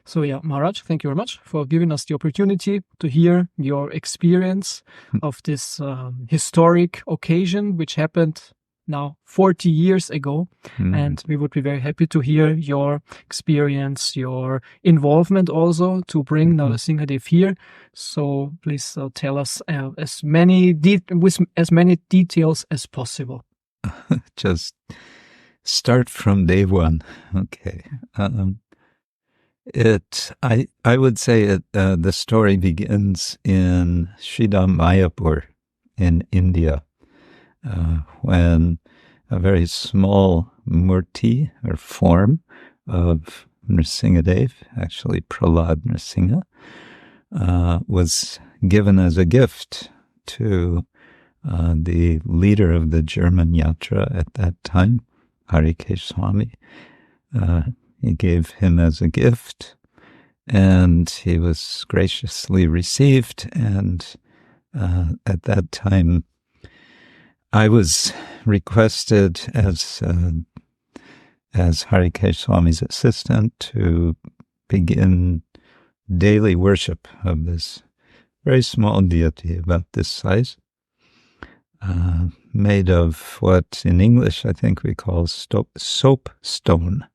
So yeah, Maharaj, thank you very much for giving us the opportunity to hear your experience of this historic occasion, which happened now 40 years ago. And we would be very happy to hear your experience, your involvement also to bring Narasimhadev here. So please tell us as many with as many details as possible. Just start from day one. Okay. I would say the story begins in Sridham Mayapur in India, when a very small murti or form of Narasimhadev, actually Prahlad Narasimha, was given as a gift to the leader of the German Yatra at that time, HH Swami. He gave him as a gift, and he was graciously received. And at that time, I was requested as HH Swami's assistant to begin daily worship of this very small deity about this size, made of what in English I think we call soap stone.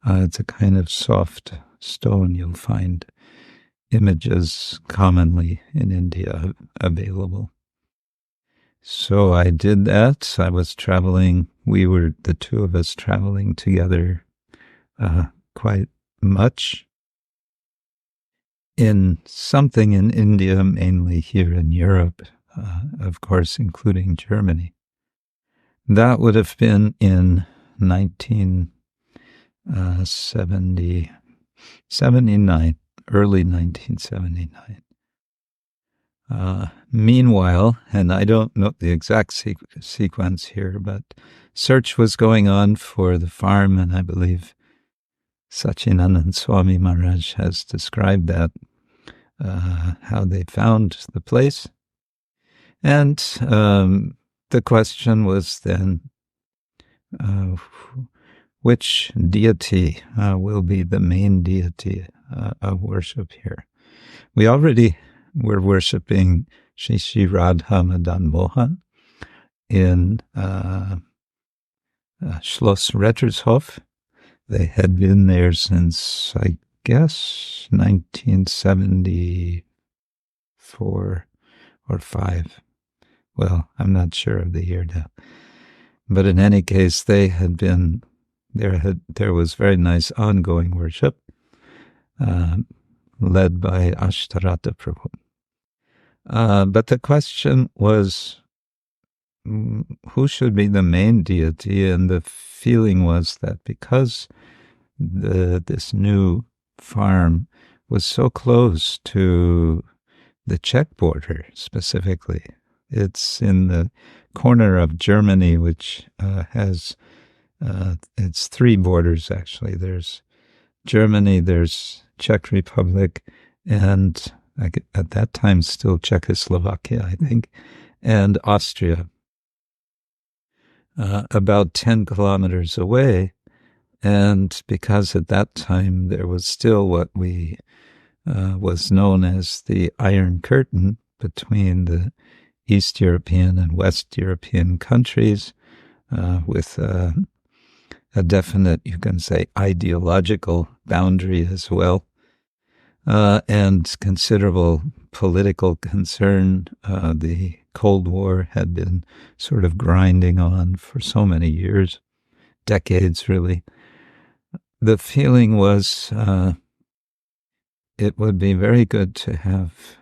It's a kind of soft stone. You'll find images commonly in India available. So I did that. I was traveling. We were the two of us traveling together quite much in something in India, mainly here in Europe, of course, including Germany. That would have been in 1979, early 1979. Meanwhile, and I don't know the exact sequence here, but search was going on for the farm, and I believe Sachinanand Swami Maharaj has described that, how they found the place. And the question was then, which deity will be the main deity of worship here? We already were worshipping Śri Śri Radha Madan Mohan in Schloss Rettershof. They had been there since, I guess, 1974 or 5. Well, I'm not sure of the year now. But in any case, they had been, there was very nice ongoing worship, led by Ashtarata Prabhu. But the question was, who should be the main deity? And the feeling was that because this new farm was so close to the Czech border specifically, it's in the corner of Germany, which has, it's 3 borders actually. There's Germany, there's Czech Republic, and at that time still Czechoslovakia, I think, and Austria. About 10 kilometers away, and because at that time there was still what we was known as the Iron Curtain between the East European and West European countries, with a definite, you can say, ideological boundary as well, and considerable political concern. The Cold War had been sort of grinding on for so many years, decades really. The feeling was it would be very good to have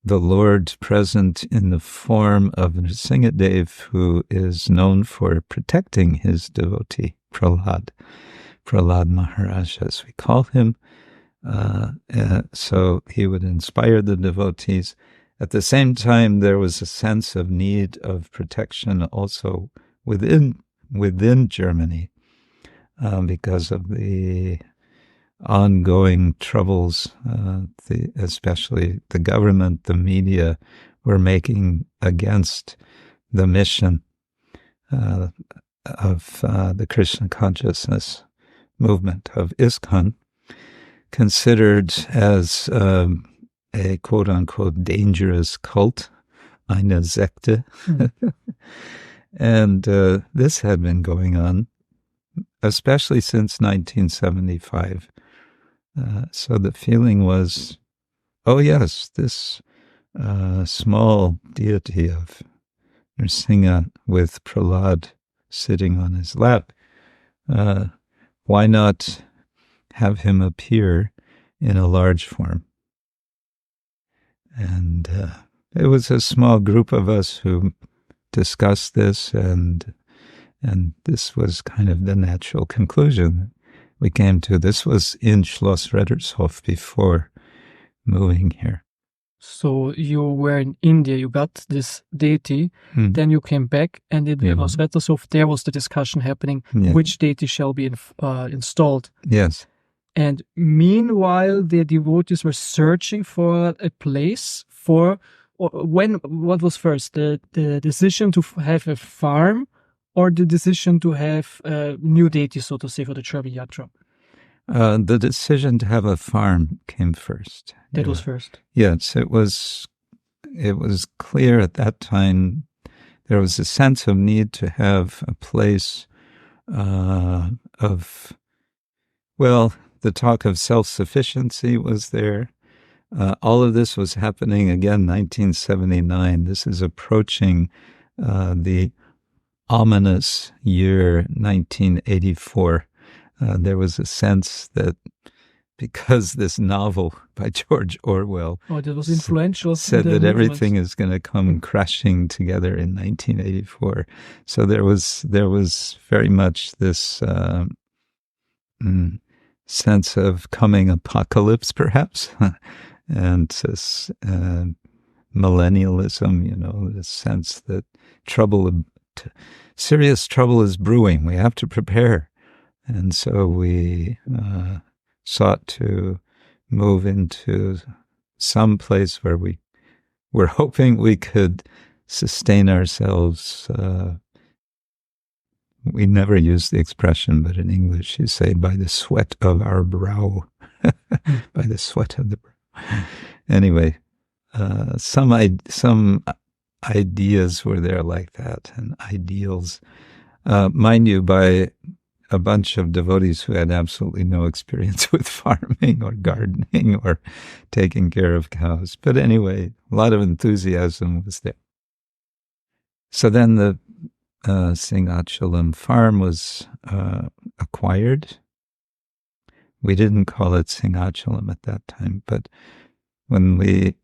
the Lord present in the form of Narasimhadev, who is known for protecting his devotee, Prahlad Maharaj, as we call him. So he would inspire the devotees. At the same time, there was a sense of need of protection also within Germany, because of the ongoing troubles, especially the government, the media were making against the mission of the Krishna consciousness movement of ISKCON, considered as a quote-unquote dangerous cult, eine Sekte. And this had been going on, especially since 1975. So the feeling was, oh yes, this small deity of Nrsimha with Prahlad sitting on his lap, why not have him appear in a large form? And it was a small group of us who discussed this, and this was kind of the natural conclusion we came to. This was in Schloss Reddershof before moving here. So you were in India, you got this deity, then you came back, and in Schloss Reddershof, there was the discussion happening, which deity shall be installed. Yes. And meanwhile, the devotees were searching for a place for, what was first, the decision to have a farm, or the decision to have a new deity, so to say, for the travel yatra? The decision to have a farm came first. That was first. Yes, it was clear at that time there was a sense of need to have a place of, well, the talk of self-sufficiency was there. All of this was happening, again, 1979. This is approaching the ominous year 1984. There was a sense that because this novel by George Orwell that was influential, said that everything is going to come crashing together in 1984. So there was very much this sense of coming apocalypse, perhaps, and this millennialism, this sense that serious trouble is brewing. We have to prepare. And so we sought to move into some place where we were hoping we could sustain ourselves. We never use the expression, but in English you say, by the sweat of our brow. By the sweat of the brow. Anyway, some ideas were there like that, and ideals. Mind you, by a bunch of devotees who had absolutely no experience with farming or gardening or taking care of cows. But anyway, a lot of enthusiasm was there. So then the Simhachalam farm was acquired. We didn't call it Simhachalam at that time, but when we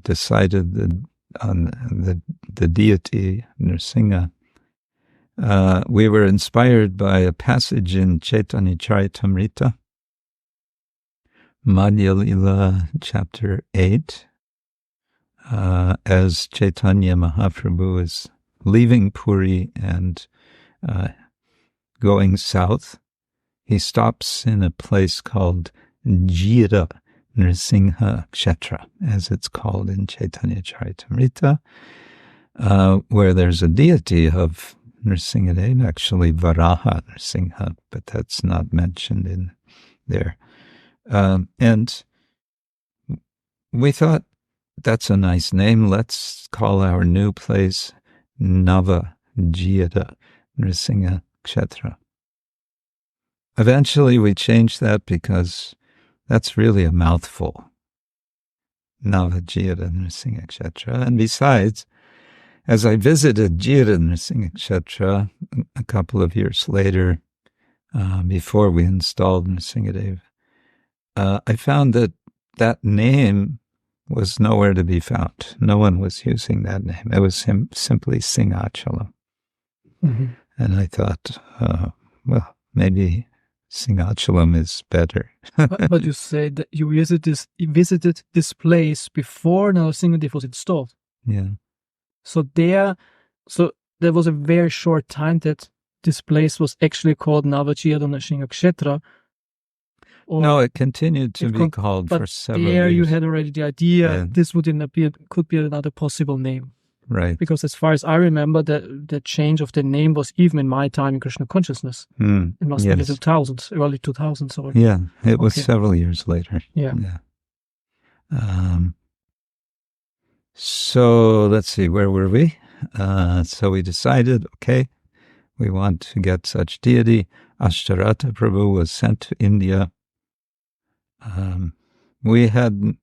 decided on the deity Nrsimha, we were inspired by a passage in Chaitanya Charitamrita, Madhya Lila, chapter 8, as Chaitanya Mahaprabhu is leaving Puri and going south. He stops in a place called Jira Krsna-ksetra, as it's called in Chaitanya Charitamrita, where there's a deity of Nrsimhadeva, actually Varaha Nrsimha, but that's not mentioned in there. And we thought, that's a nice name. Let's call our new place Nava Jira Nrsimha Kshetra. Eventually we changed that because that's really a mouthful. Nava Jira Nrsimha Kshetra. And besides, as I visited Jira Nrsimha Kshetra a couple of years later, before we installed Nrsimhadeva, I found that name was nowhere to be found. No one was using that name. It was simply Simhachalam. Mm-hmm. And I thought, well, maybe Simhachalam is better. But you said that you visited this place before Nrsimhadeva was installed. Yeah. So there was a very short time that this place was actually called Nava Jira Nrsimha Kshetra. No, it continued to be called for several years. There you had already the idea this could be another possible name. Right. Because as far as I remember, the change of the name was even in my time in Krishna consciousness. It must be the 2000s, early 2000s. Or yeah, it was several years later. Yeah. So let's see, where were we? So we decided, okay, we want to get such deity. Ashtarata Prabhu was sent to India. We had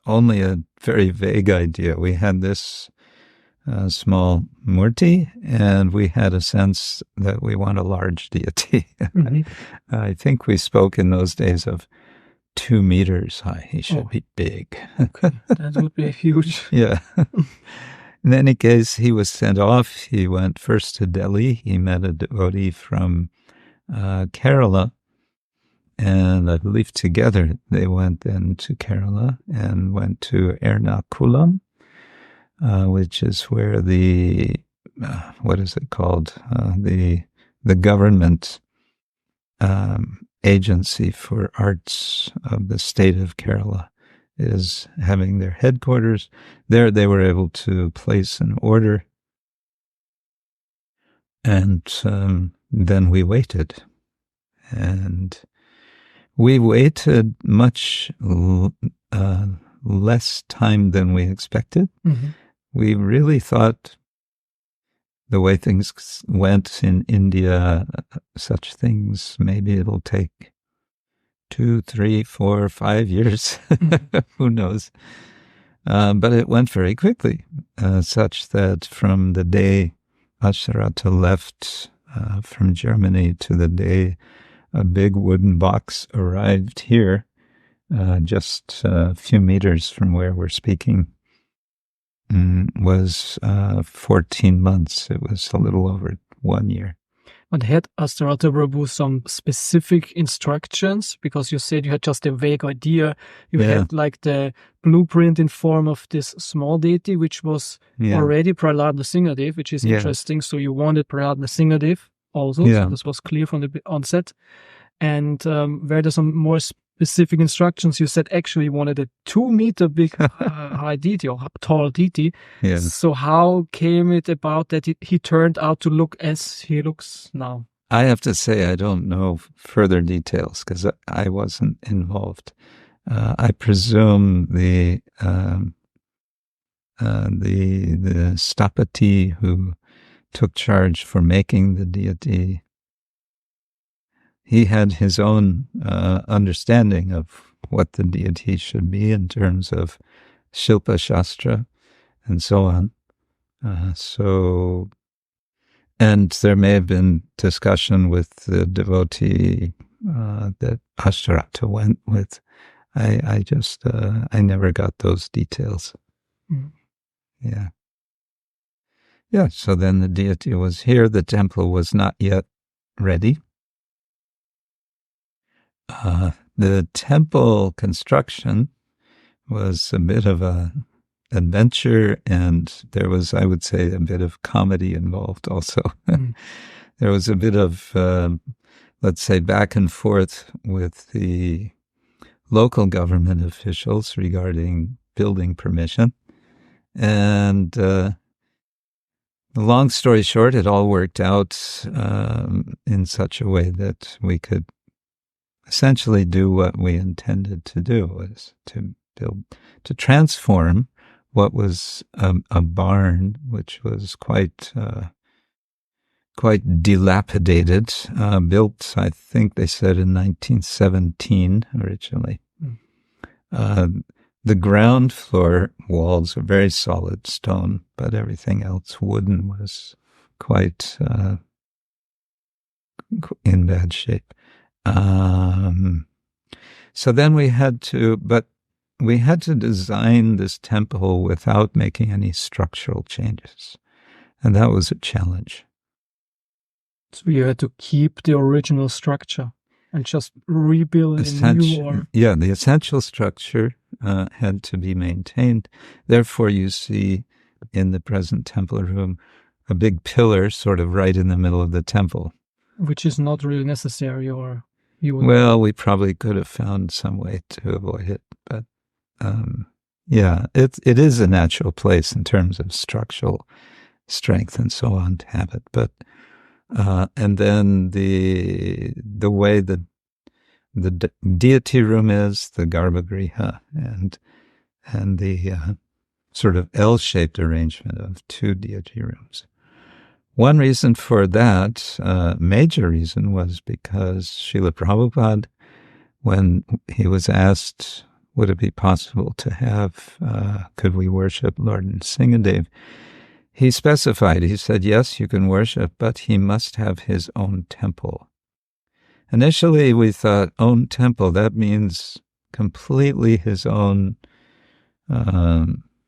only a very vague idea. We had this small murti, and we had a sense that we want a large deity. I think we spoke in those days of 2 meters high. He should be big. Okay. That would be huge. Yeah. In any case, he was sent off. He went first to Delhi. He met a devotee from Kerala. And I believe together they went then to Kerala and went to Ernakulam, which is where the, what is it called? The government agency for arts of the state of Kerala is having their headquarters. There they were able to place an order. And then we waited. And we waited much less time than we expected. We really thought the way things went in India, such things, maybe it'll take 2, 3, 4, 5 years. Who knows? But it went very quickly, such that from the day Ashtarata left from Germany to the day a big wooden box arrived here, just a few meters from where we're speaking, was 14 months. It was a little over 1 year. But had Ashtarata Prabhu some specific instructions? Because you said you had just a vague idea. You had like the blueprint in form of this small deity, which was already Prahlad Narasimhadeva, which is interesting. So you wanted Prahlad Narasimhadeva also. So this was clear from the onset. And were there some more specific instructions? You said actually you wanted a 2-meter big high deity or tall deity. So how came it about that he turned out to look as he looks now? I have to say I don't know further details because I wasn't involved. I presume the Stapati who took charge for making the deity, he had his own understanding of what the deity should be in terms of Shilpa Shastra and so on. And there may have been discussion with the devotee that Ashtarata went with. I just, I never got those details. Yeah, so then the deity was here. The temple was not yet ready. The temple construction was a bit of an adventure, and there was, I would say, a bit of comedy involved also. There was a bit of, let's say, back and forth with the local government officials regarding building permission. And long story short, it all worked out in such a way that we could essentially do what we intended to do, was to build, to transform what was a barn, which was quite dilapidated, built, I think they said, in 1917 originally. The ground floor walls are very solid stone, but everything else wooden was quite in bad shape. So then we had to design this temple without making any structural changes. And that was a challenge. So you had to keep the original structure and just rebuild it new? Yeah, the essential structure had to be maintained. Therefore, you see in the present temple room a big pillar sort of right in the middle of the temple. Which is not really necessary, or you would... Well, we probably could have found some way to avoid it, but Yeah, it is a natural place in terms of structural strength and so on to have it. But and then the way the deity room is, the garbhagriha, and the sort of L-shaped arrangement of two deity rooms. One reason for that, major reason, was because Srila Prabhupada, when he was asked, would it be possible to have, could we worship Lord Nrsimhadev, he specified, he said, yes, you can worship, but he must have his own temple. Initially, we thought, own temple, that means completely his own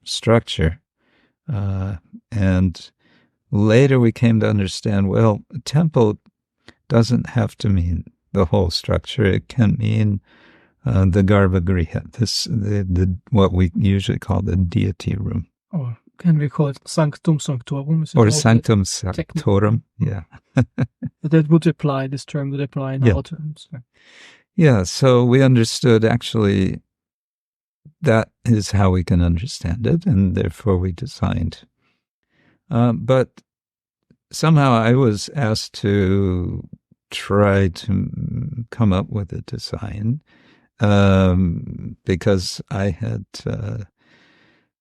structure. And later we came to understand, well, a temple doesn't have to mean the whole structure. It can mean the garbhagriha, the what we usually call the deity room. Or can we call it sanctum sanctorum? Or sanctum sanctorum, yeah. That would apply, this term would apply in our terms. Yeah, so we understood actually that is how we can understand it, and therefore we designed. But somehow I was asked to try to come up with a design because I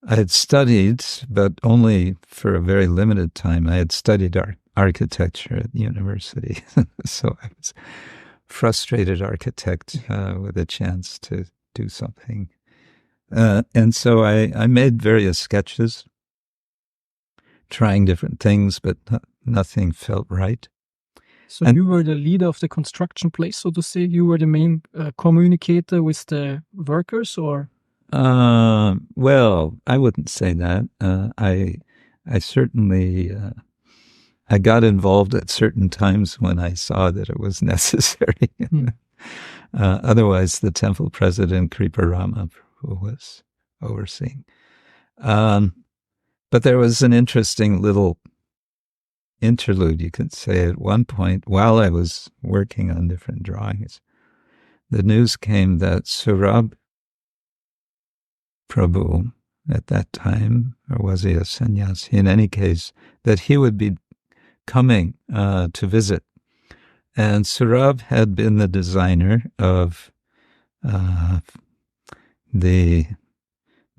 had studied, but only for a very limited time. I had studied architecture at the university, so I was a frustrated architect with a chance to do something. And so I made various sketches, trying different things, but nothing felt right. So you were the leader of the construction place, so to say? You were the main communicator with the workers, or? Well, I wouldn't say that. I certainly, I got involved at certain times when I saw that it was necessary. Otherwise, the temple president, Kriparama, who was overseeing. But there was an interesting little interlude, you could say, at one point, while I was working on different drawings. The news came that Surab Prabhu, at that time, or was he a sannyasi? In any case, that he would be coming to visit. And Surab had been the designer of the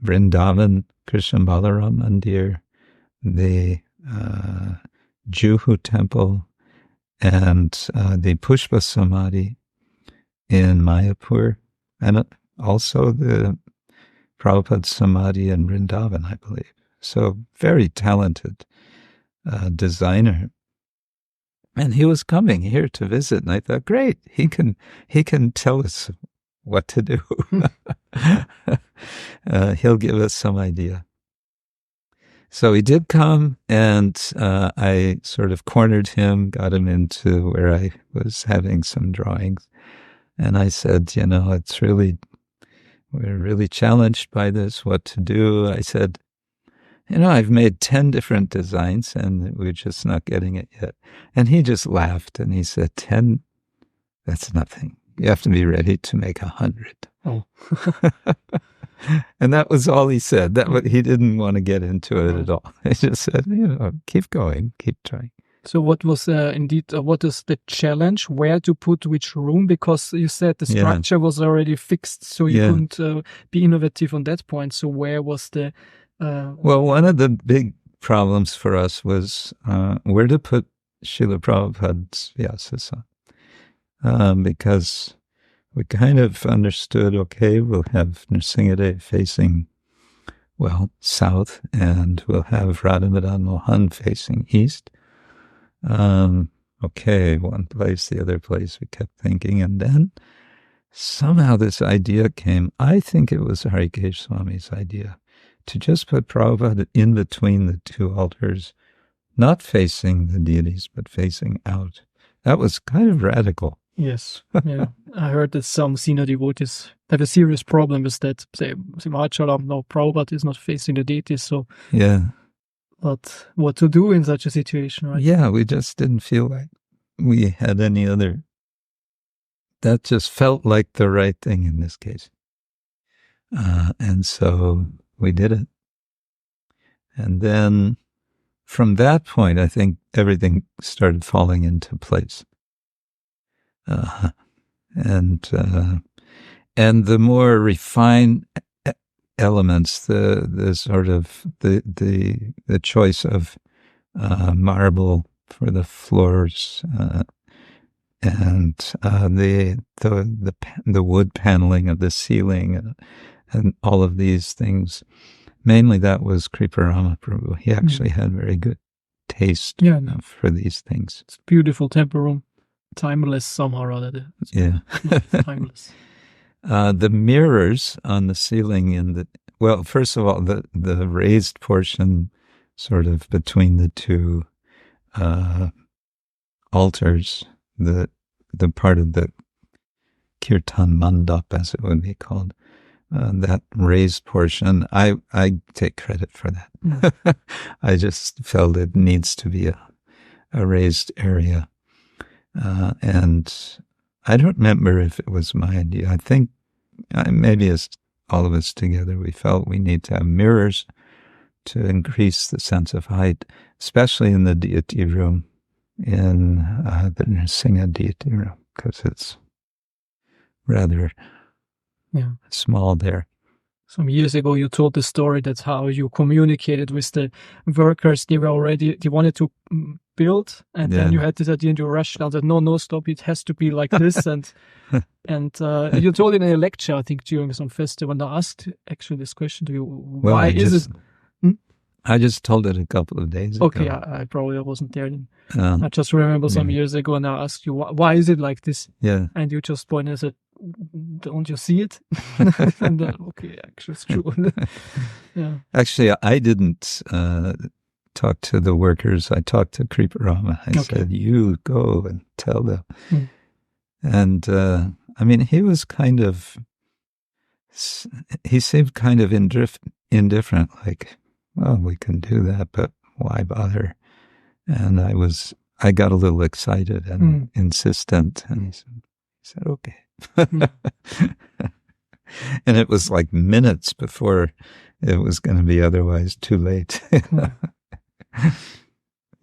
Vrindavan Krishna Balaram Mandir, the Juhu temple, and the Pushpa Samadhi in Mayapur, and also the Prabhupada Samadhi in Vrindavan, I believe. So very talented designer. And he was coming here to visit, and I thought, great, he can tell us what to do. He'll give us some idea. So he did come, and I sort of cornered him, got him into where I was having some drawings. And I said, we're really challenged by this, what to do. I said, I've made 10 different designs, and we're just not getting it yet. And he just laughed, and he said, 10, that's nothing. You have to be ready to make 100. Oh. And that was all he said. He didn't want to get into it at all. He just said, keep going, keep trying. So what was what is the challenge? Where to put which room? Because you said the structure was already fixed, so you couldn't be innovative on that point. So where was the... Well, one of the big problems for us was where to put Srila Prabhupada's Vyasasa. Because we kind of understood, okay, we'll have Nrsimhadev facing, south, and we'll have Radha Madan Mohan facing east. Okay, one place, the other place, we kept thinking, and then somehow this idea came. I think it was Harikesh Swami's idea, to just put Prabhupada in between the two altars, not facing the deities, but facing out. That was kind of radical. Yes, yeah. I heard that some senior devotees have a serious problem with that. Say, Simhachalam, no, Prabhupada is not facing the deities, so... Yeah. But what to do in such a situation, right? Yeah, we just didn't feel like we had any other... That just felt like the right thing in this case. And so we did it. And then from that point, I think everything started falling into place. And the more refined elements, the sort of the choice of marble for the floors, and the wood paneling of the ceiling, and all of these things. Mainly that was Kriparama Prabhu. He actually had very good taste for these things. It's beautiful temple room. Timeless somehow or other. Yeah. Timeless. The mirrors on the ceiling first of all, the raised portion sort of between the two altars, the part of the kirtan mandap, as it would be called, that raised portion, I take credit for that. I just felt it needs to be a raised area. And I don't remember if it was my idea. I think maybe as all of us together, we felt we need to have mirrors to increase the sense of height, especially in the deity room, in the Nrsimha deity room, because it's rather small there. Some years ago, you told the story that's how you communicated with the workers. They wanted to build, and then you had this idea and you rushed down that no, stop, it has to be like this. and you told it in a lecture, I think, during some festival, and I asked actually this question to you, why is it? I just told it a couple of days ago. Okay, I probably wasn't there then. I just remember some years ago, and I asked you, why is it like this? Yeah. And you just pointed and said, don't you see it? And okay, actually it's true. Yeah. Actually, I didn't talk to the workers. I talked to Kriparama. I said, you go and tell them. And I mean, he seemed kind of indifferent, like, well, we can do that, but why bother? And I got a little excited and insistent, and he said, okay. And it was like minutes before it was going to be otherwise too late.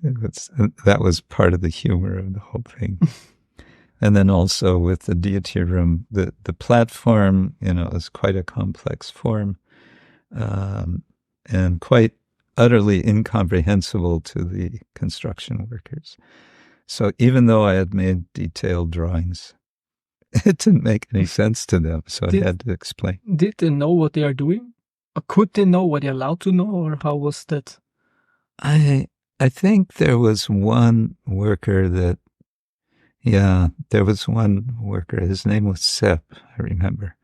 That was part of the humor of the whole thing. And then also with the deity room, the platform, is quite a complex form, and quite utterly incomprehensible to the construction workers. So even though I had made detailed drawings, it didn't make any sense to them, so I had to explain. Did they know what they are doing? Or could they know what they're allowed to know, or how was that? I think there was one worker his name was Sep, I remember.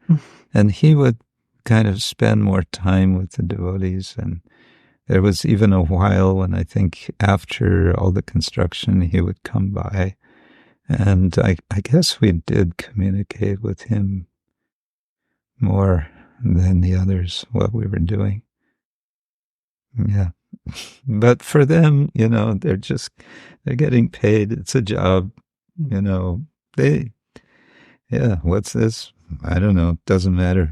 And he would kind of spend more time with the devotees, and there was even a while when I think after all the construction he would come by. And I guess we did communicate with him more than the others, what we were doing. Yeah. But for them, they're getting paid. It's a job, what's this? I don't know. Doesn't matter.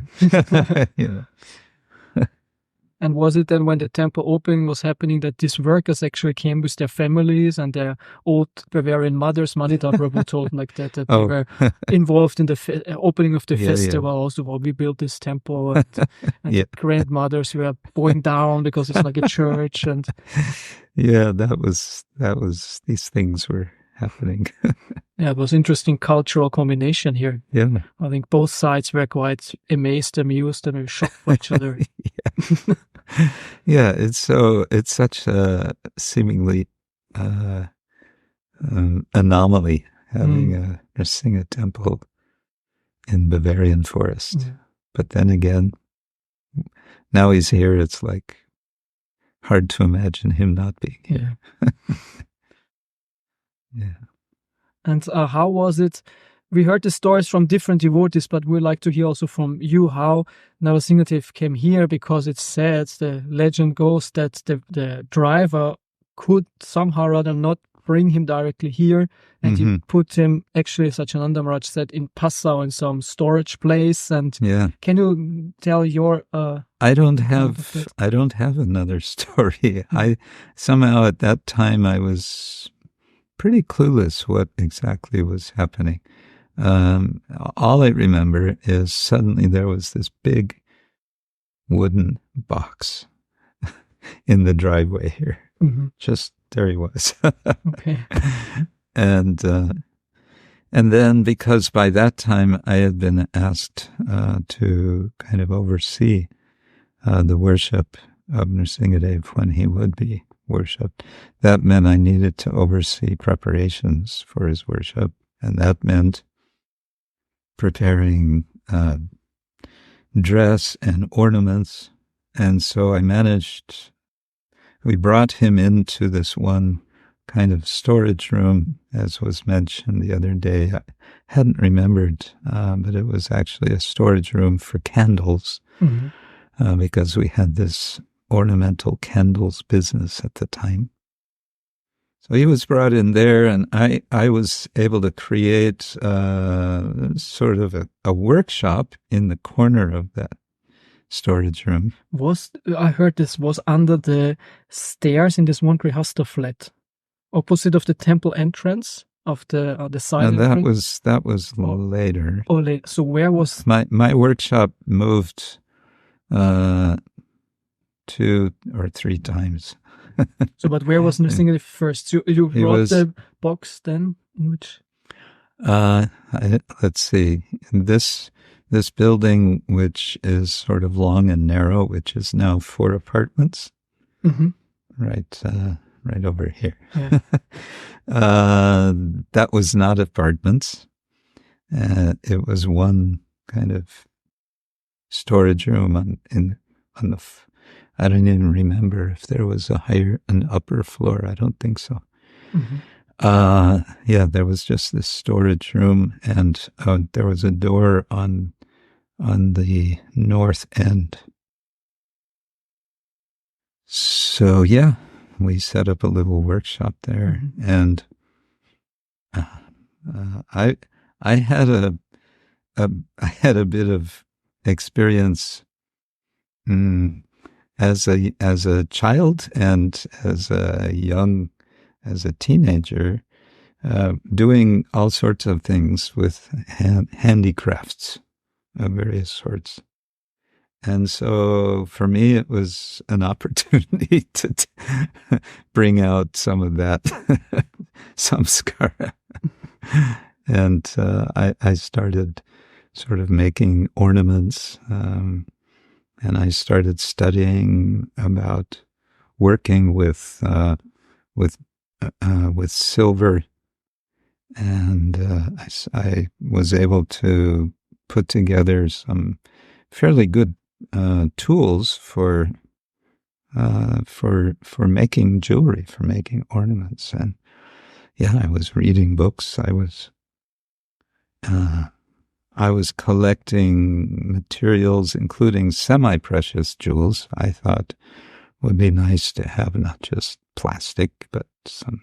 And was it then when the temple opening was happening that these workers actually came with their families and their old Bavarian mothers? Manita Prabhu told like that they were involved in the opening of the festival also, while we built this temple, and grandmothers were going down because it's like a church. And that was these things were happening. It was interesting cultural combination here. Yeah. I think both sides were quite amazed, amused, and shocked by each other. It's such a seemingly anomaly having a Nrsimha temple in Bavarian forest. Yeah. But then again, now he's here, it's like hard to imagine him not being here. Yeah. And how was it? We heard the stories from different devotees, but we'd like to hear also from you how Narasimhadeva came here, because it's said, the legend goes that the driver could somehow or other not bring him directly here, and you put him, actually, Satyananda Maharaj said, in Passau in some storage place. And can you tell your? I don't have another story. I somehow at that time I was pretty clueless what exactly was happening. All I remember is suddenly there was this big wooden box in the driveway here. Just there he was. Okay. And then, because by that time I had been asked to kind of oversee the worship of Nrsingadev when he would be worshipped, that meant I needed to oversee preparations for his worship, and that meant preparing dress and ornaments. And so we brought him into this one kind of storage room, as was mentioned the other day. I hadn't remembered, but it was actually a storage room for candles, because we had this ornamental candles business at the time. So he was brought in there, and I was able to create sort of a workshop in the corner of that storage room. I heard this was under the stairs in this one Grihastha flat, opposite of the temple entrance of the side entrance. That was later. Oh, later. So where was my workshop moved 2 or 3 times. So, but where was Nrsingadev first? You brought the box then, in which? Let's see. This building, which is sort of long and narrow, which is now 4 apartments, right over here. Yeah. That was not apartments. It was one kind of storage room on the. I don't even remember if there was an upper floor. I don't think so. There was just this storage room, and there was a door on the north end. So we set up a little workshop there, and I had a bit of experience as a child and as a teenager, doing all sorts of things with handicrafts of various sorts. And so for me, it was an opportunity to bring out some of that samskara. And I started sort of making ornaments, and I started studying about working with silver, and I was able to put together some fairly good tools for making jewelry, for making ornaments. And I was reading books. I was collecting materials, including semi-precious jewels. I thought would be nice to have not just plastic, but some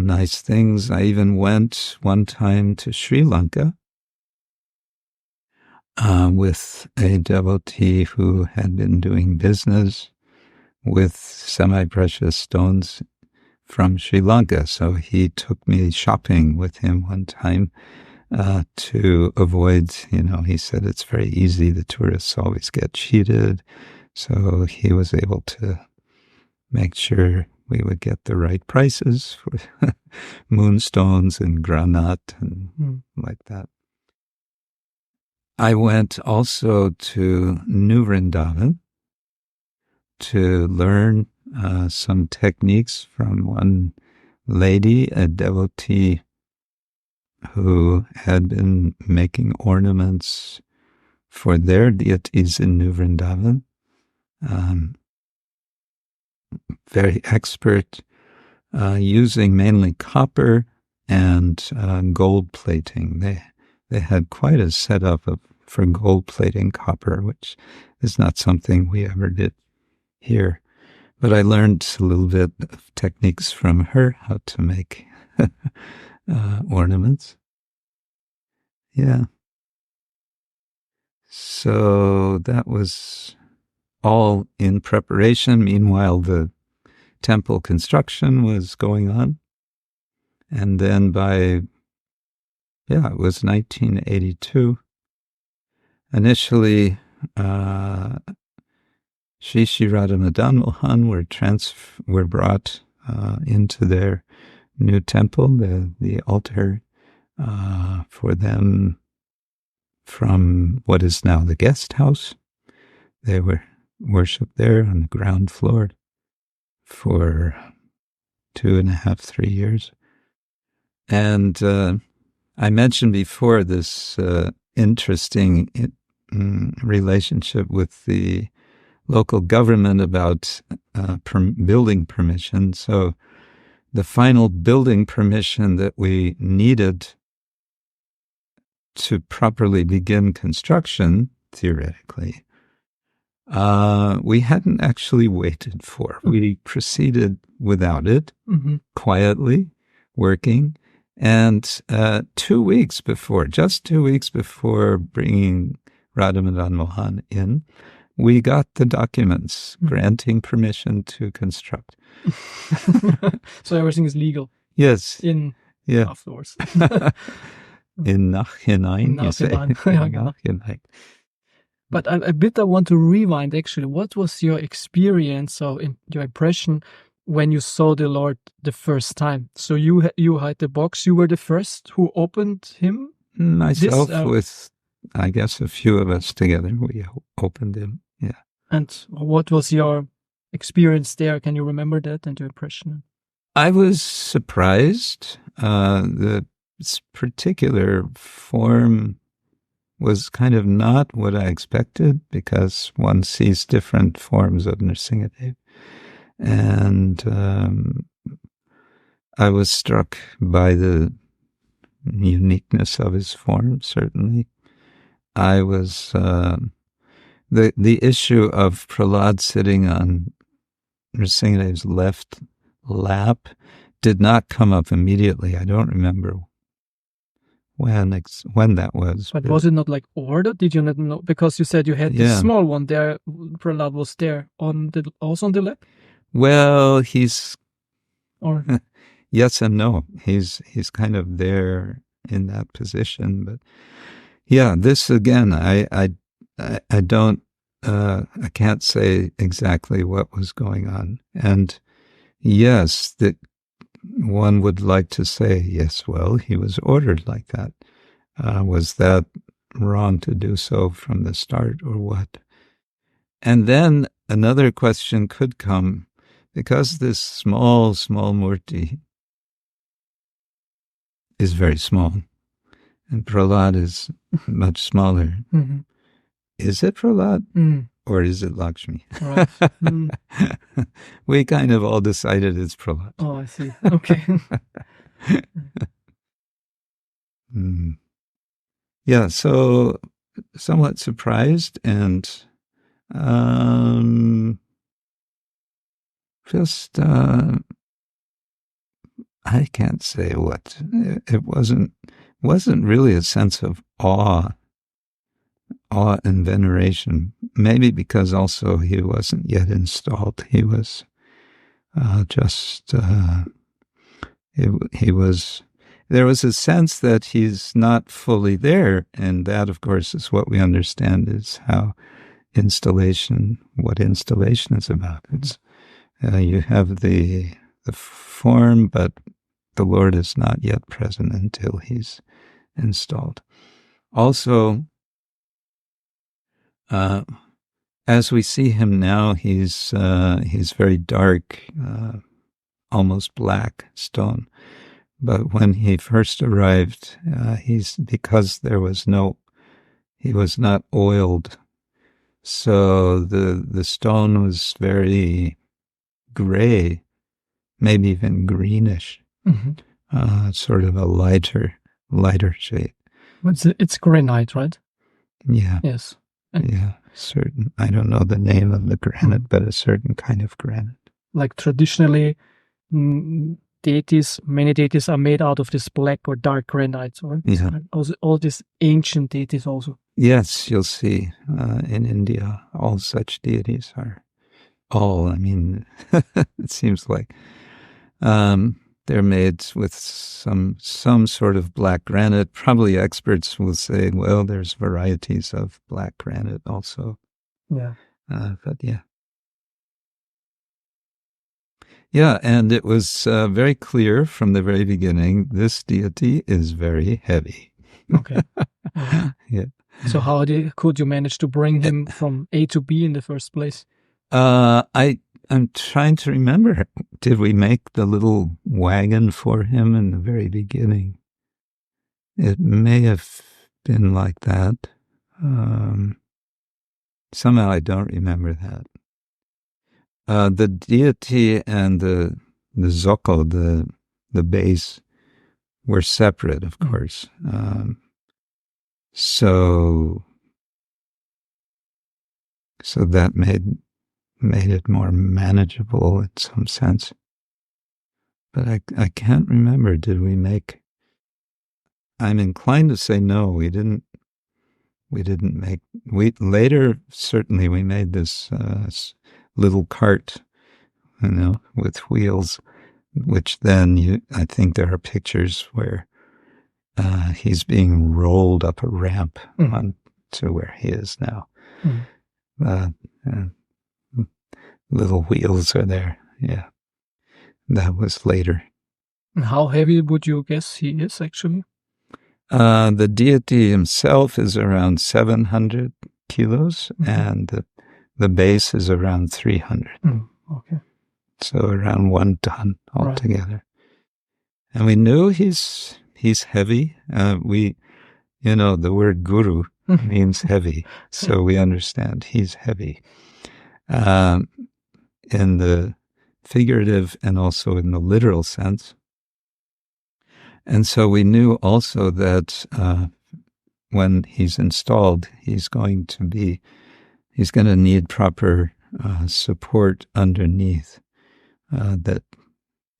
nice things. I even went one time to Sri Lanka with a devotee who had been doing business with semi-precious stones from Sri Lanka. So he took me shopping with him one time to avoid, he said it's very easy. The tourists always get cheated. So he was able to make sure we would get the right prices for moonstones and granat and like that. I went also to New Vrindavan to learn some techniques from one lady, a devotee who had been making ornaments for their deities in New Vrindavan. Very expert, using mainly copper and gold plating. They had quite a setup for gold plating copper, which is not something we ever did here. But I learned a little bit of techniques from her, how to make ornaments. Yeah. So that was all in preparation. Meanwhile, the temple construction was going on. And then it was 1982. Initially, Śri Śri Madan Mohan were brought into their new temple, the altar for them from what is now the guest house. They were worshipped there on the ground floor for 2.5, 3 years. And I mentioned before this interesting relationship with the local government about building permission. So the final building permission that we needed to properly begin construction, theoretically, we hadn't actually waited for. We proceeded without it, quietly, working. And 2 weeks before, just 2 weeks before bringing Radha Madan Mohan in, we got the documents granting permission to construct. So everything is legal. Yes. Afterwards. In Nachhinein, you say. Nachhinein. But I want to rewind, actually. What was your experience or your impression when you saw the Lord the first time? So you had the box. You were the first who opened him? Myself with, I guess, a few of us together. We opened him, yeah. And what was your experience there? Can you remember that and your impression? I was surprised. The particular form was kind of not what I expected, because one sees different forms of Narasimhadev. And I was struck by the uniqueness of his form, certainly. I was, the issue of Prahlad sitting on Narasimhadev's left lap did not come up immediately. I don't remember when that was. But was it not like ordered? Did you not know? Because you said you had this small one there. Prahlad was there also on the left? Well, he's yes and no. He's kind of there in that position, but yeah, this again, I don't I can't say exactly what was going on. And yes, that one would like to say, yes, well, he was ordered like that. Was that wrong to do so from the start, or what? And then another question could come, because this small murti is very small, and Prahlad is much smaller. Is it Prahlad? Or is it Lakshmi? Right. We kind of all decided it's Prahlad. Oh, I see. Okay. Yeah, so somewhat surprised, and just I can't say what. It wasn't really a sense of awe and veneration. Maybe because also he wasn't yet installed. He was there was a sense that he's not fully there, and that, of course, is what we understand is what installation is about. It's you have the form, but the Lord is not yet present until he's installed. Also, as we see him now, he's very dark, almost black stone. But when he first arrived, because he was not oiled, so the stone was very gray, maybe even greenish, sort of a lighter shade. It's granite, right? Yeah. Yes. Yeah, certain. I don't know the name of the granite, but a certain kind of granite. like traditionally, deities, many deities are made out of this black or dark granite. So also, all these ancient deities also. Yes, you'll see in India, all such deities are I mean, it seems like they're made with some sort of black granite. Probably experts will say, well, there's varieties of black granite also. Yeah. But yeah. Yeah, and it was very clear from the very beginning, this deity is very heavy. Okay. Yeah. So how could you manage to bring him from A to B in the first place? I'm trying to remember. Did we make the little wagon for him in the very beginning? It may have been like that. Somehow I don't remember that. The deity and the zoko, the base, were separate, of course. So that made it more manageable in some sense. But I can't remember. Did we make? I'm inclined to say no. We didn't make. We later certainly we made this little cart, with wheels, which then I think there are pictures where he's being rolled up a ramp to where he is now. Little wheels are there. Yeah, that was later. And how heavy would you guess he is actually? The deity himself is around 700 kilos, and the base is around 300. Okay. So around 1 ton altogether. Right. And we knew he's heavy. The word guru means heavy, so we understand he's heavy. In the figurative and also in the literal sense. And so we knew also that when he's installed, he's going to need proper support underneath, that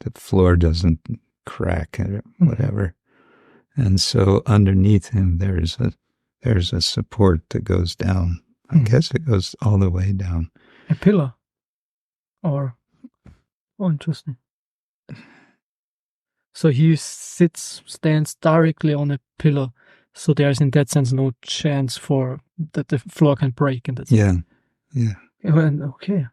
the floor doesn't crack or whatever. And so underneath him, there's a support that goes down. I guess it goes all the way down. A pillar? Interesting. So he stands directly on a pillar. So there's in that sense no chance for that the floor can break in that sense. Yeah. Okay.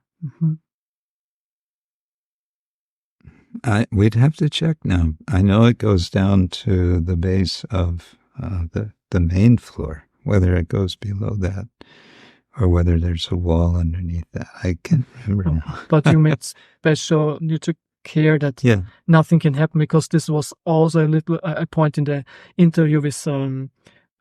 We'd have to check now. I know it goes down to the base of the main floor, whether it goes below that or whether there's a wall underneath that. I can't remember now. But you took care that nothing can happen, because this was also a point in the interview with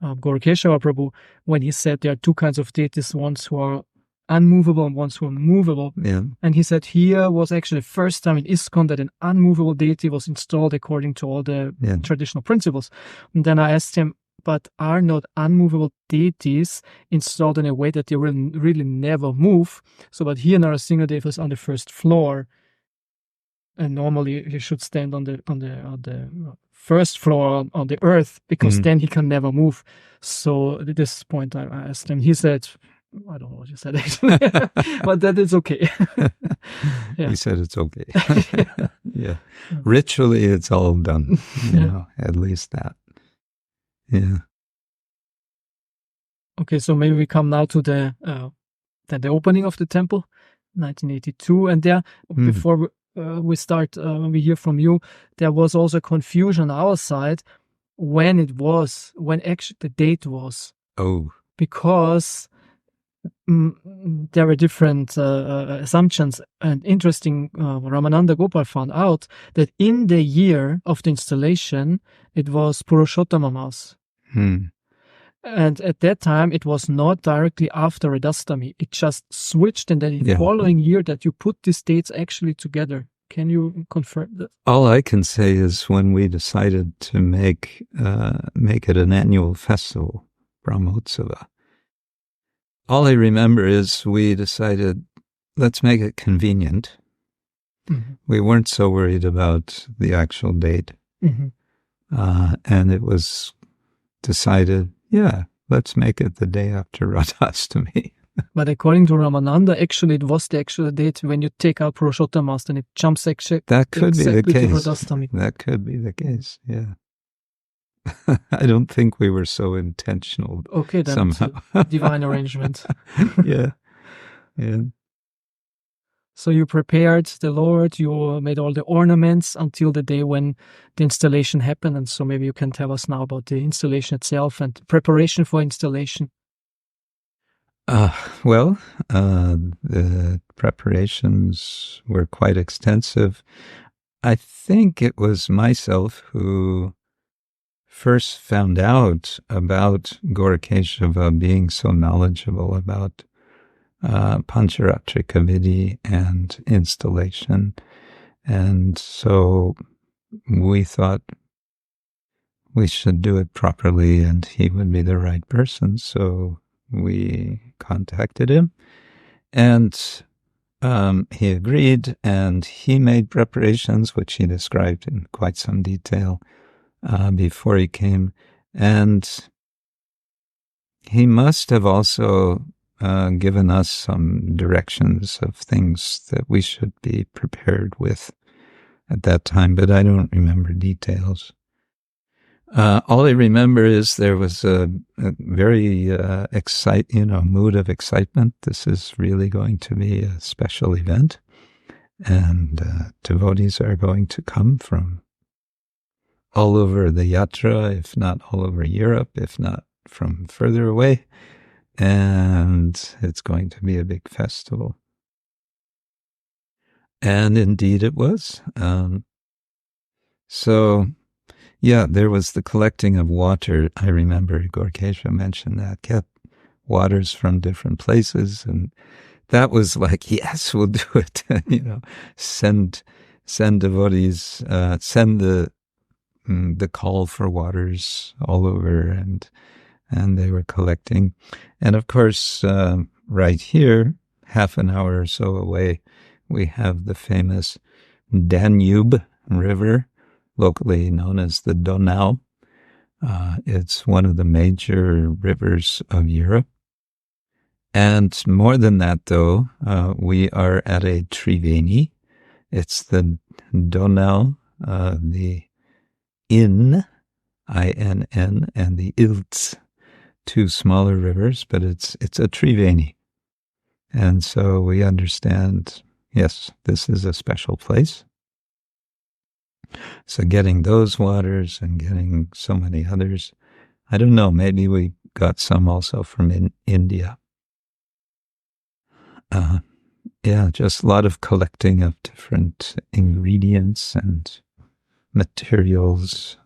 Gorkeshwar Prabhu, when he said there are two kinds of deities, ones who are unmovable and ones who are movable. Yeah. And he said here was actually the first time in ISKCON that an unmovable deity was installed according to all the traditional principles. And then I asked him, but are not unmovable deities installed in a way that they will really never move? So, but here Narasimhadeva is on the first floor, and normally he should stand on the first floor on the earth, because then he can never move. So at this point I asked him. He said, I don't know what you said actually, but that is okay. He said it's okay. Yeah. Ritually, it's all done. At least that. Yeah. Okay, so maybe we come now to the opening of the temple, 1982, and there before we start, when we hear from you, there was also confusion on our side when actually the date was. Oh. Because there were different assumptions, and interesting, Ramananda Gopal found out that in the year of the installation, it was Purushottama Mass. And at that time, it was not directly after Radhastami. It just switched in the following year that you put these dates actually together. Can you confirm that? All I can say is when we decided to make it an annual festival, Brahmotsavam, all I remember is we decided, let's make it convenient. We weren't so worried about the actual date. And it was decided, yeah, let's make it the day after Radhastami. But according to Ramananda, actually it was the actual date when you take out Purushottamast and it jumps exactly That could be the case. to Radhastami. That could be the case, yeah. I don't think we were so intentional. Okay, then somehow. it's a divine arrangement. Yeah. So you prepared the Lord, you made all the ornaments until the day when the installation happened. And so maybe you can tell us now about the installation itself and preparation for installation. Well, the preparations were quite extensive. I think it was myself who first found out about Gaura-Keshava being so knowledgeable about Pancharatrika Vidhi and installation. And so we thought we should do it properly and he would be the right person. So we contacted him and he agreed, and he made preparations, which he described in quite some detail before he came. And he must have also given us some directions of things that we should be prepared with at that time, but I don't remember details. All I remember is there was a very mood of excitement. This is really going to be a special event, and devotees are going to come from all over the yatra, if not all over Europe, if not from further away, and it's going to be a big festival. And indeed it was. Yeah, there was the collecting of water. I remember Gaura-Keshava mentioned that, get waters from different places. And that was like, yes, we'll do it. Send devotees, send the call for waters all over. And they were collecting. And of course, right here, half an hour or so away, we have the famous Danube River, locally known as the Donau. It's one of the major rivers of Europe. And more than that, though, we are at a Triveni. It's the Donau, the Inn, I-N-N, and the Ilz, two smaller rivers, but it's a Triveni. And so we understand, yes, this is a special place. So getting those waters and getting so many others, I don't know, maybe we got some also from India. Just a lot of collecting of different ingredients and materials.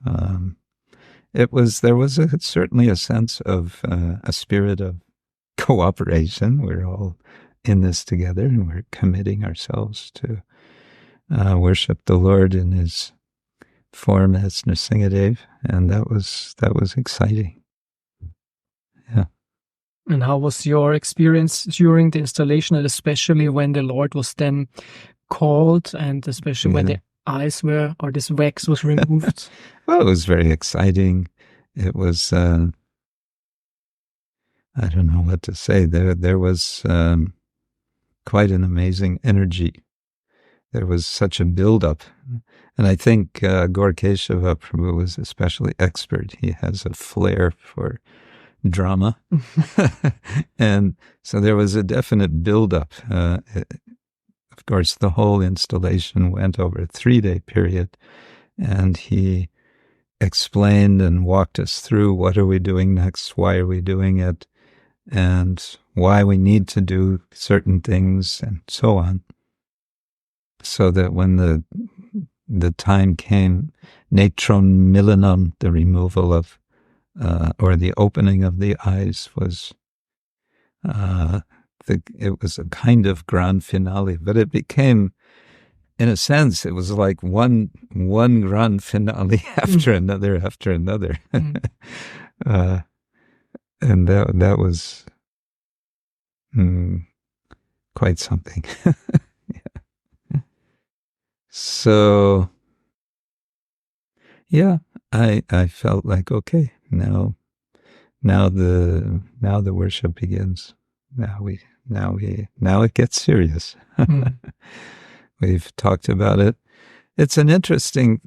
There was certainly a sense of a spirit of cooperation. We're all in this together, and we're committing ourselves to worship the Lord in his form as Nrsimhadev, and that was exciting. Yeah. And how was your experience during the installation, and especially when the Lord was then called, and especially when the eyes were, or this wax was removed? Well, it was very exciting. It was, I don't know what to say. There was quite an amazing energy. There was such a build-up. And I think Gaura-Keshava Prabhu was especially expert. He has a flair for drama. And so there was a definite build-up. Of course, the whole installation went over a 3-day period. And he explained and walked us through what are we doing next, why are we doing it, and why we need to do certain things, and so on. So that when the time came, netron milanam, the removal of, or the opening of the eyes was, it was a kind of grand finale, but it became, in a sense, it was like one grand finale after another, and that was quite something. So, yeah, I felt like, okay, now the worship begins. Now it gets serious. We've talked about it. It's an interesting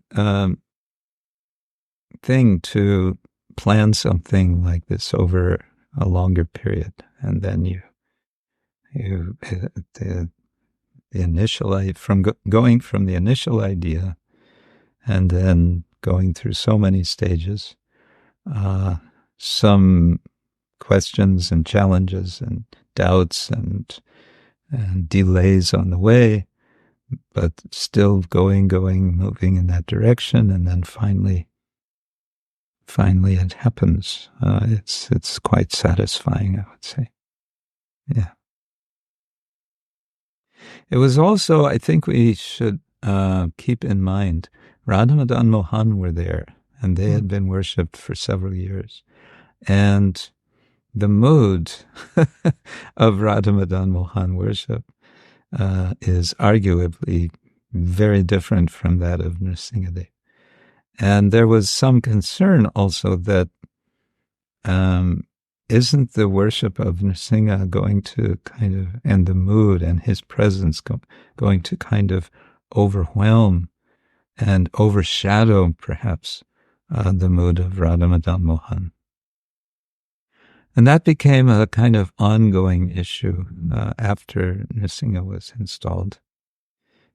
thing to plan something like this over a longer period, and then the initial going from the initial idea, and then going through so many stages, some questions and challenges and doubts and delays on the way, but still going, moving in that direction, and then finally it happens. It's quite satisfying, I would say. Yeah. It was also, I think we should keep in mind, Radha Madan Mohan were there, and they had been worshipped for several years. And the mood of Radha Madan Mohan worship is arguably very different from that of Nrsimhadev. And there was some concern also that isn't the worship of Nrsimha going to kind of, and the mood and his presence going to kind of overwhelm and overshadow perhaps the mood of Radha Madan Mohan? And that became a kind of ongoing issue after Nrsimha was installed.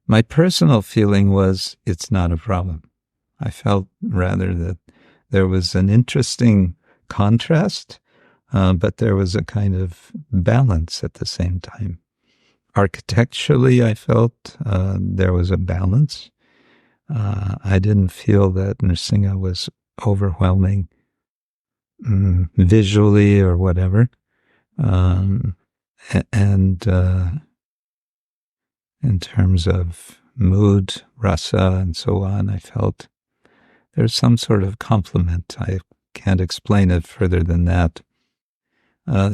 My personal feeling was it's not a problem. I felt rather that there was an interesting contrast, but there was a kind of balance at the same time. Architecturally, I felt there was a balance. I didn't feel that Nrsimha was overwhelming visually or whatever. And in terms of mood, rasa, and so on, I felt there's some sort of complement. I can't explain it further than that.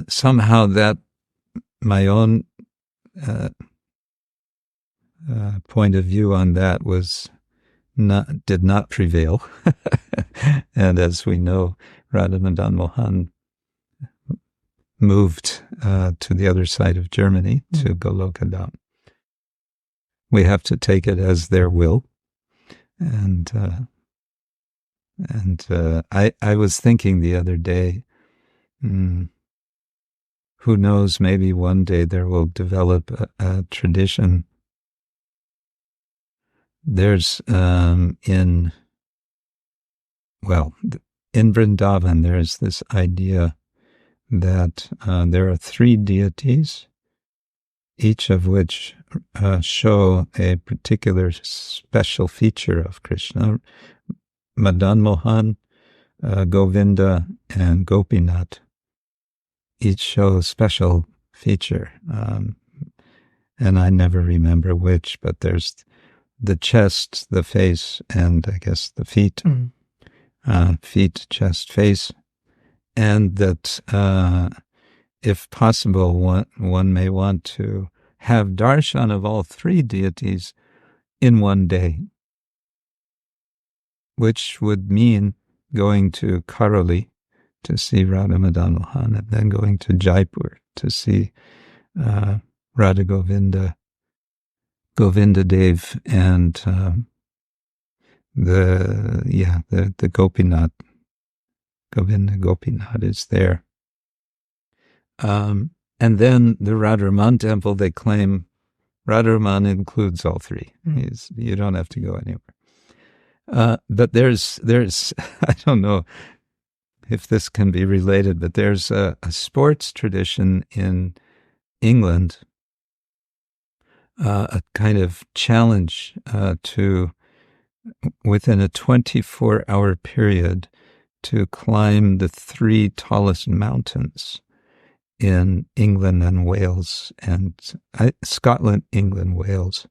Somehow that my own point of view on that did not prevail. And as we know, Radha Madan Mohan moved to the other side of Germany, to Golokadam. We have to take it as their will. And I was thinking the other day, who knows, maybe one day there will develop a tradition. There's in Vrindavan, there's this idea that there are 3 deities, each of which show a particular special feature of Krishna. Madan Mohan, Govinda, and Gopinath each show a special feature. And I never remember which, but there's the chest, the face, and I guess the feet. Feet, chest, face. And that if possible, one may want to have darshan of all 3 deities in one day, which would mean going to Karoli to see Radha Madan Mohan, and then going to Jaipur to see Radha Govinda Dev, and the Gopinath. Govinda Gopinath is there. And then the Radharaman temple, they claim Radharaman includes all 3. You don't have to go anywhere. But there's I don't know if this can be related, but there's a sports tradition in England, a kind of challenge to, within a 24-hour period, to climb the 3 tallest mountains in England and Wales, and Scotland, England, Wales.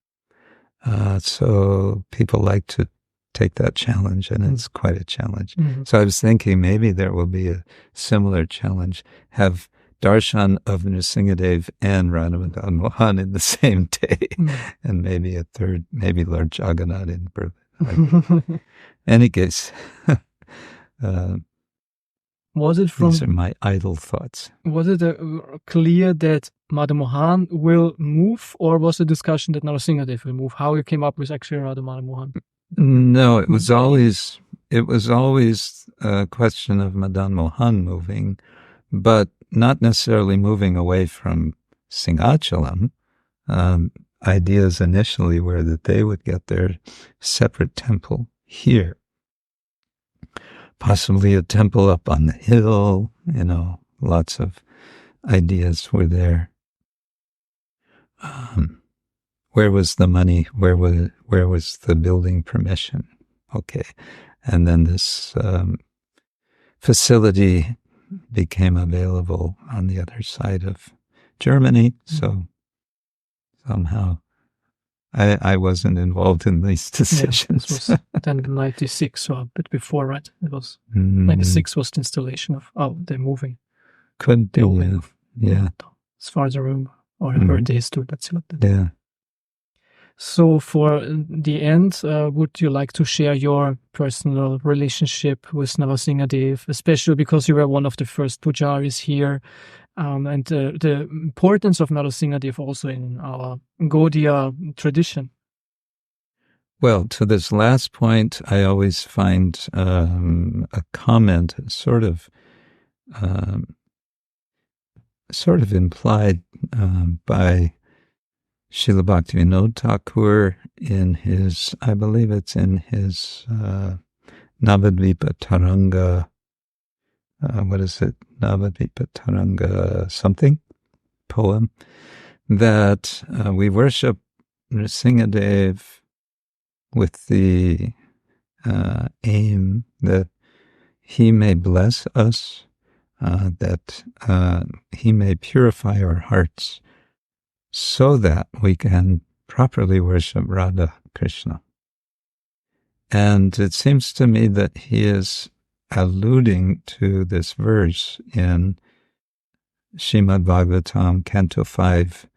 So people like to take that challenge, and it's quite a challenge. So I was thinking maybe there will be a similar challenge. Have darshan of Nrsimhadev and Radha Madan Mohan in the same day, and maybe a third, maybe Lord Jagannath in Berlin. Any case, was it from? These are my idle thoughts. Was it clear that Radha Mohan will move, or was the discussion that Narasimhadev will move? How you came up with actually Radha Mohan? No, it was always a question of Madan Mohan moving, but not necessarily moving away from Simhachalam. Ideas initially were that they would get their separate temple here. Possibly a temple up on the hill, lots of ideas were there. Where was the money? Where was the building permission? Okay. And then this facility became available on the other side of Germany. So somehow I wasn't involved in these decisions. This was then 96, so a bit before, right? It was 96 was the installation of the moving. Could be, yeah. As far as I remember, or I heard the history, let's see what that is. Yeah. So for the end, would you like to share your personal relationship with Narasimhadev, especially because you were one of the first pujaris here, and the importance of Narasimhadev also in our Gaudiya tradition? Well, to this last point, I always find a comment sort of implied by Srila Bhaktivinoda Thakur in his, I believe it's in his Navadvipa Taranga, Navadvipa Taranga something, poem, that we worship Nrsimhadev with the aim that he may bless us, that he may purify our hearts, so that we can properly worship Radha Krishna. And it seems to me that he is alluding to this verse in Srimad Bhagavatam, Canto 5,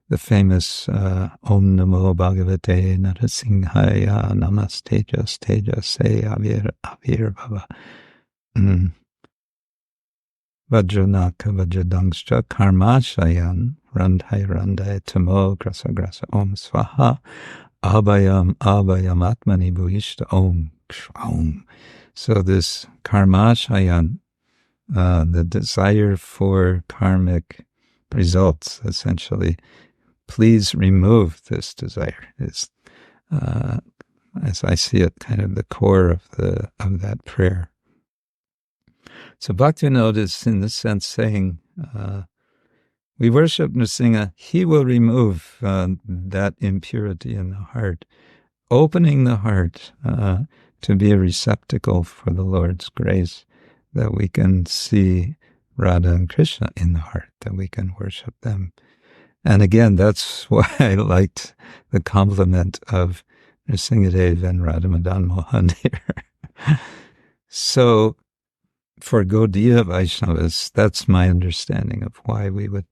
the famous Om Namo Bhagavate Narasimhaya Namastejas Tejase Avir Bhava. Vajranaka Vajradangscha Karmashayan Randhai Randhai Tamo Grasa Grasa Om Swaha Abhayam Atmani Bhuishta Om Om. So this Karmashayan, the desire for karmic results, essentially, please remove this desire, is, as I see it, kind of the core of that prayer. So Bhaktivinoda is, in this sense, saying, we worship Nrsimha, he will remove that impurity in the heart, opening the heart to be a receptacle for the Lord's grace, that we can see Radha and Krishna in the heart, that we can worship them. And again, that's why I liked the compliment of Nrsimhadev and Radha Madan Mohan here. So, for Gaudiya Vaishnavas, that's my understanding of why we would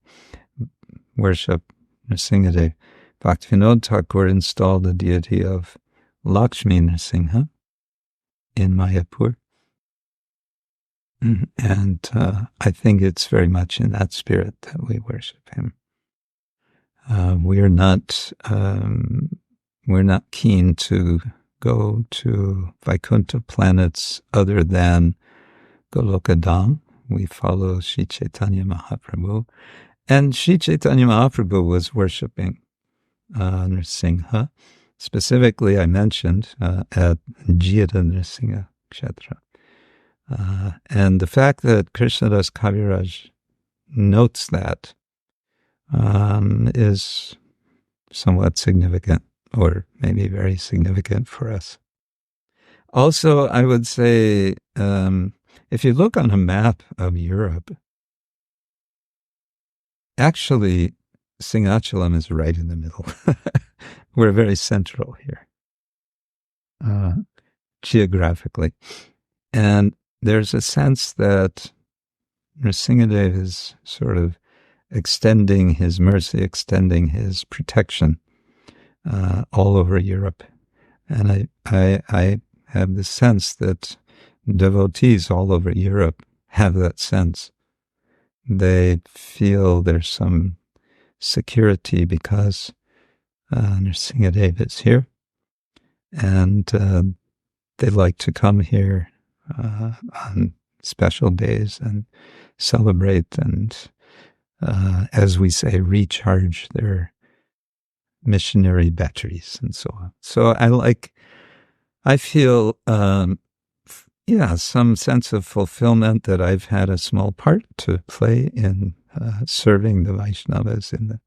worship Nrsimhadev. Bhaktivinoda Thakur installed the deity of Lakshmi Nrsimha in Mayapur. And I think it's very much in that spirit that we worship him. We're not keen to go to Vaikuntha planets other than Golokadam. We follow Sri Chaitanya Mahaprabhu. And Sri Chaitanya Mahaprabhu was worshipping Nrsimha. Specifically, I mentioned at Jyada Nrsimha Kshetra. And the fact that Krishnadas Kaviraj notes that is somewhat significant, or maybe very significant for us. Also, I would say, if you look on a map of Europe, actually, Simhachalam is right in the middle. We're very central here, geographically. And there's a sense that Narasimhadeva is sort of extending his mercy, extending his protection all over Europe. And I have the sense that devotees all over Europe have that sense. They feel there's some security because Narasimhadeva is here, and they like to come here on special days and celebrate and, as we say, recharge their missionary batteries and so on. So I feel, some sense of fulfillment that I've had a small part to play in serving the Vaishnavas, in the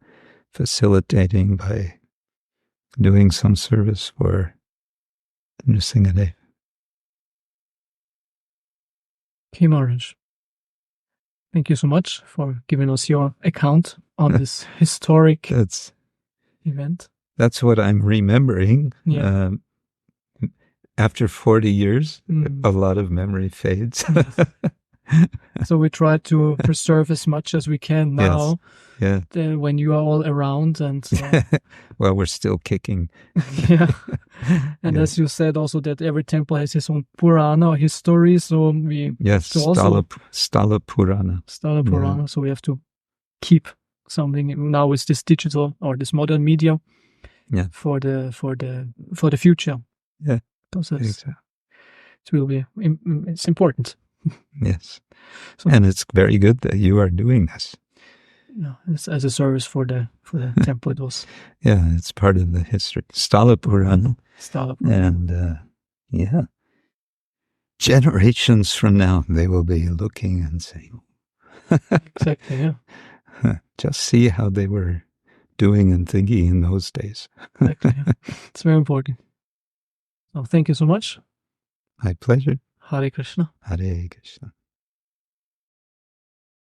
facilitating by doing some service for Narasimhadeva. Okay, Maharaj. Thank you so much for giving us your account on this historic event. That's what I'm remembering. Yeah. After 40 years, a lot of memory fades. So we try to preserve as much as we can now. Yes. Yeah. When you are all around, and well, we're still kicking. Yeah. And as you said, also that every temple has its own Purana or history. So we Stala Purana. Stala Purana. Yeah. So we have to keep something now with this digital or this modern media. Yeah. For the future. Yeah. Because it will be. It's important. Yes. So, and it's very good that you are doing this. Yeah, it's as a service for the temple. It was. Yeah, it's part of the history. Stala Purana. Stala Purana. And generations from now, they will be looking and saying, exactly, yeah. Just see how they were doing and thinking in those days. Exactly, yeah. It's very important. So thank you so much. My pleasure. Hare Krishna. Hare Krishna.